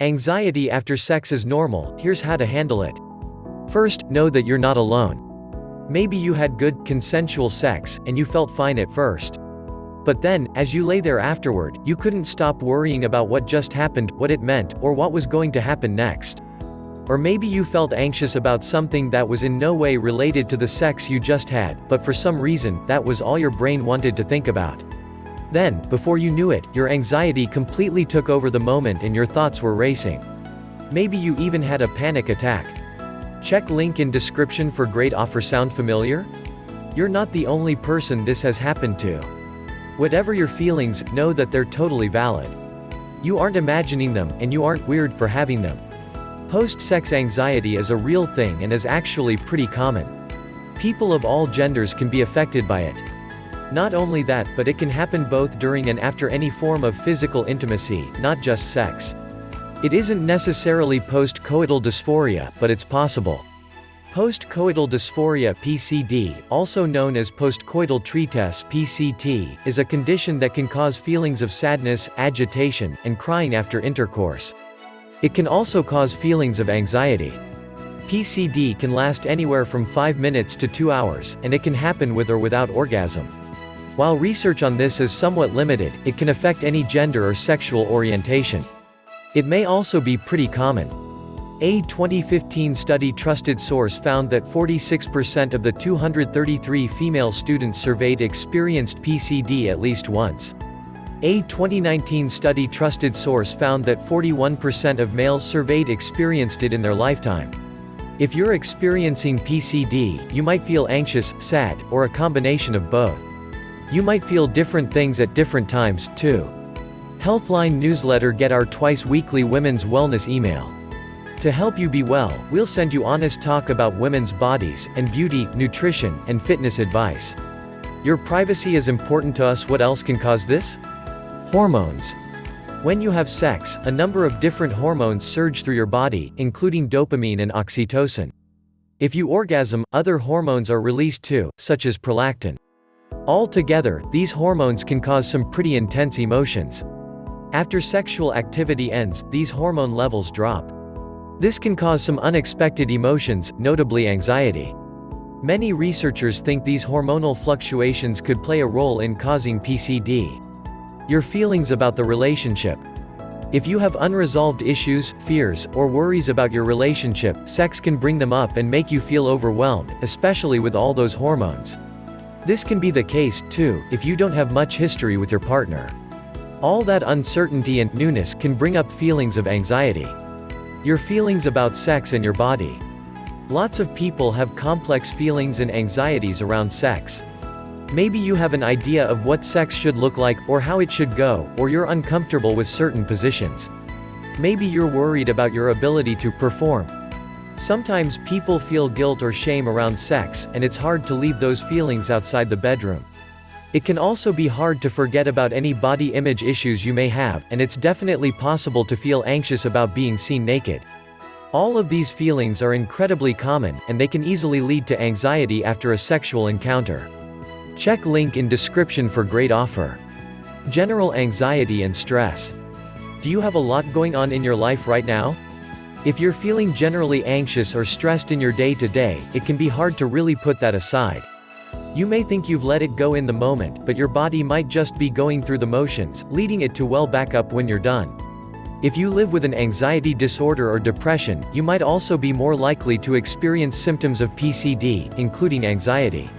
Anxiety after sex is normal, here's how to handle it. First, know that you're not alone. Maybe you had good, consensual sex, and you felt fine at first. But then, as you lay there afterward, you couldn't stop worrying about what just happened, what it meant, or what was going to happen next. Or maybe you felt anxious about something that was in no way related to the sex you just had, but for some reason, that was all your brain wanted to think about. Then, before you knew it, your anxiety completely took over the moment and your thoughts were racing. Maybe you even had a panic attack. Check link in description for great offer. Sound familiar? You're not the only person this has happened to. Whatever your feelings, know that they're totally valid. You aren't imagining them, and you aren't weird for having them. Post-sex anxiety is a real thing and is actually pretty common. People of all genders can be affected by it. Not only that, but it can happen both during and after any form of physical intimacy, not just sex. It isn't necessarily post-coital dysphoria, but it's possible. Post-coital dysphoria (PCD), also known as postcoital tristesse (PCT), is a condition that can cause feelings of sadness, agitation, and crying after intercourse. It can also cause feelings of anxiety. PCD can last anywhere from 5 minutes to 2 hours, and it can happen with or without orgasm. While research on this is somewhat limited, it can affect any gender or sexual orientation. It may also be pretty common. A 2015 study trusted source found that 46% of the 233 female students surveyed experienced PCD at least once. A 2019 study trusted source found that 41% of males surveyed experienced it in their lifetime. If you're experiencing PCD, you might feel anxious, sad, or a combination of both. You might feel different things at different times, too. Healthline newsletter. Get our twice-weekly women's wellness email. To help you be well, we'll send you honest talk about women's bodies, and beauty, nutrition, and fitness advice. Your privacy is important to us. What else can cause this? Hormones. When you have sex, a number of different hormones surge through your body, including dopamine and oxytocin. If you orgasm, other hormones are released too, such as prolactin. Altogether, these hormones can cause some pretty intense emotions. After sexual activity ends, these hormone levels drop. This can cause some unexpected emotions, notably anxiety. Many researchers think these hormonal fluctuations could play a role in causing PCD. Your feelings about the relationship. If you have unresolved issues, fears, or worries about your relationship, sex can bring them up and make you feel overwhelmed, especially with all those hormones. This can be the case, too, if you don't have much history with your partner. All that uncertainty and newness can bring up feelings of anxiety. Your feelings about sex and your body. Lots of people have complex feelings and anxieties around sex. Maybe you have an idea of what sex should look like, or how it should go, or you're uncomfortable with certain positions. Maybe you're worried about your ability to perform. Sometimes people feel guilt or shame around sex, and it's hard to leave those feelings outside the bedroom. It can also be hard to forget about any body image issues you may have, and it's definitely possible to feel anxious about being seen naked. All of these feelings are incredibly common, and they can easily lead to anxiety after a sexual encounter. Check link in description for great offer. General anxiety and stress. Do you have a lot going on in your life right now? If you're feeling generally anxious or stressed in your day-to-day, it can be hard to really put that aside. You may think you've let it go in the moment, but your body might just be going through the motions, leading it to well back up when you're done. If you live with an anxiety disorder or depression, you might also be more likely to experience symptoms of PCD, including anxiety.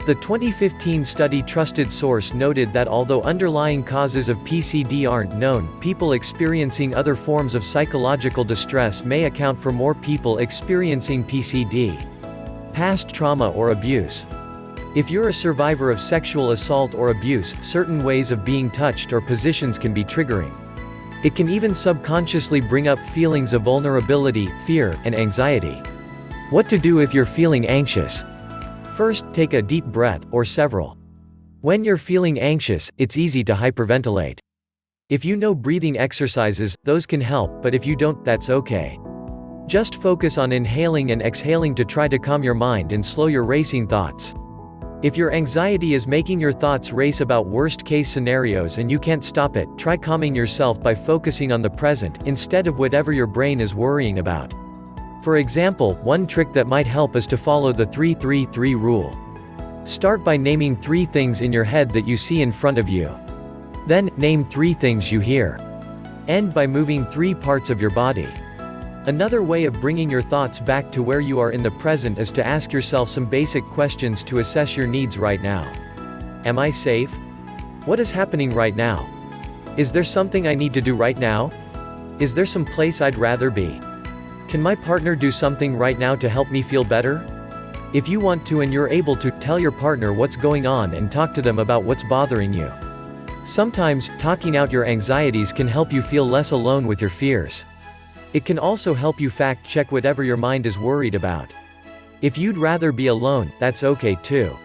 The 2015 study trusted source noted that although underlying causes of PCD aren't known, people experiencing other forms of psychological distress may account for more people experiencing PCD. Past trauma or abuse. If you're a survivor of sexual assault or abuse, certain ways of being touched or positions can be triggering. It can even subconsciously bring up feelings of vulnerability, fear, and anxiety. What to do if you're feeling anxious? First, take a deep breath, or several. When you're feeling anxious, it's easy to hyperventilate. If you know breathing exercises, those can help, but if you don't, that's okay. Just focus on inhaling and exhaling to try to calm your mind and slow your racing thoughts. If your anxiety is making your thoughts race about worst-case scenarios and you can't stop it, try calming yourself by focusing on the present, instead of whatever your brain is worrying about. For example, one trick that might help is to follow the 3-3-3 rule. Start by naming 3 things in your head that you see in front of you. Then, name 3 things you hear. End by moving 3 parts of your body. Another way of bringing your thoughts back to where you are in the present is to ask yourself some basic questions to assess your needs right now. Am I safe? What is happening right now? Is there something I need to do right now? Is there some place I'd rather be? Can my partner do something right now to help me feel better? If you want to and you're able to, tell your partner what's going on and talk to them about what's bothering you. Sometimes, talking out your anxieties can help you feel less alone with your fears. It can also help you fact-check whatever your mind is worried about. If you'd rather be alone, that's okay too.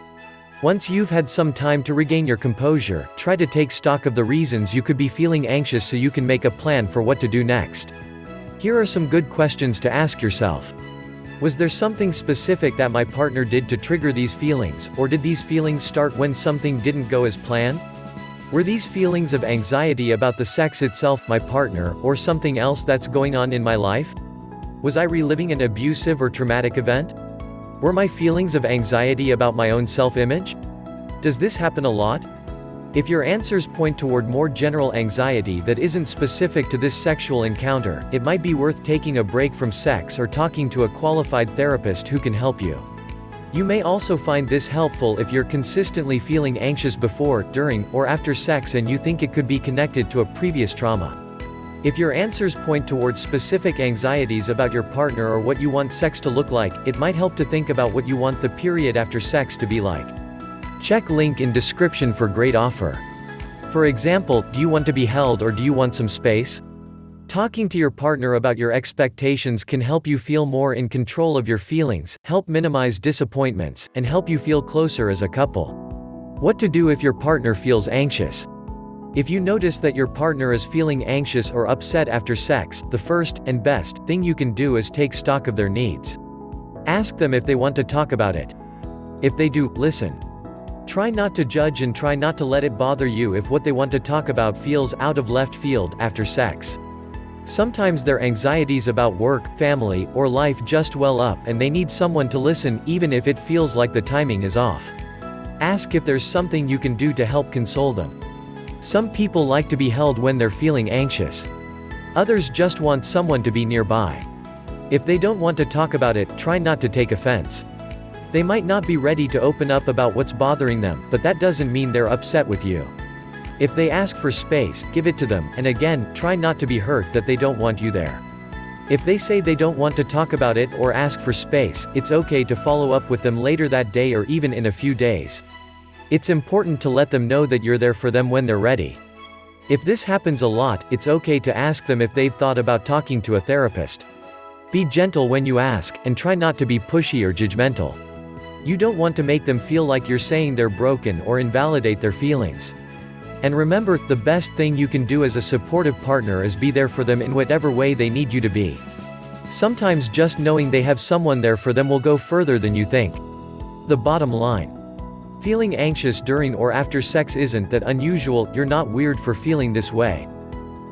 Once you've had some time to regain your composure, try to take stock of the reasons you could be feeling anxious so you can make a plan for what to do next. Here are some good questions to ask yourself. Was there something specific that my partner did to trigger these feelings, or did these feelings start when something didn't go as planned? Were these feelings of anxiety about the sex itself, my partner, or something else that's going on in my life? Was I reliving an abusive or traumatic event? Were my feelings of anxiety about my own self-image? Does this happen a lot? If your answers point toward more general anxiety that isn't specific to this sexual encounter, it might be worth taking a break from sex or talking to a qualified therapist who can help you. You may also find this helpful if you're consistently feeling anxious before, during, or after sex and you think it could be connected to a previous trauma. If your answers point towards specific anxieties about your partner or what you want sex to look like, it might help to think about what you want the period after sex to be like. Check link in description for great offer. For example, do you want to be held or do you want some space? Talking to your partner about your expectations can help you feel more in control of your feelings, help minimize disappointments, and help you feel closer as a couple. What to do if your partner feels anxious? If you notice that your partner is feeling anxious or upset after sex, the first, and best, thing you can do is take stock of their needs. Ask them if they want to talk about it. If they do, listen. Try not to judge and try not to let it bother you if what they want to talk about feels out of left field after sex. Sometimes their anxieties about work, family, or life just well up and they need someone to listen, even if it feels like the timing is off. Ask if there's something you can do to help console them. Some people like to be held when they're feeling anxious. Others just want someone to be nearby. If they don't want to talk about it, try not to take offense. They might not be ready to open up about what's bothering them, but that doesn't mean they're upset with you. If they ask for space, give it to them, and again, try not to be hurt that they don't want you there. If they say they don't want to talk about it or ask for space, it's okay to follow up with them later that day or even in a few days. It's important to let them know that you're there for them when they're ready. If this happens a lot, it's okay to ask them if they've thought about talking to a therapist. Be gentle when you ask, and try not to be pushy or judgmental. You don't want to make them feel like you're saying they're broken or invalidate their feelings. And remember, the best thing you can do as a supportive partner is be there for them in whatever way they need you to be. Sometimes just knowing they have someone there for them will go further than you think. The bottom line. Feeling anxious during or after sex isn't that unusual, you're not weird for feeling this way.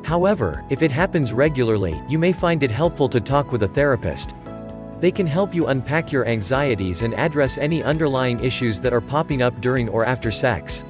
However, if it happens regularly, you may find it helpful to talk with a therapist. They can help you unpack your anxieties and address any underlying issues that are popping up during or after sex.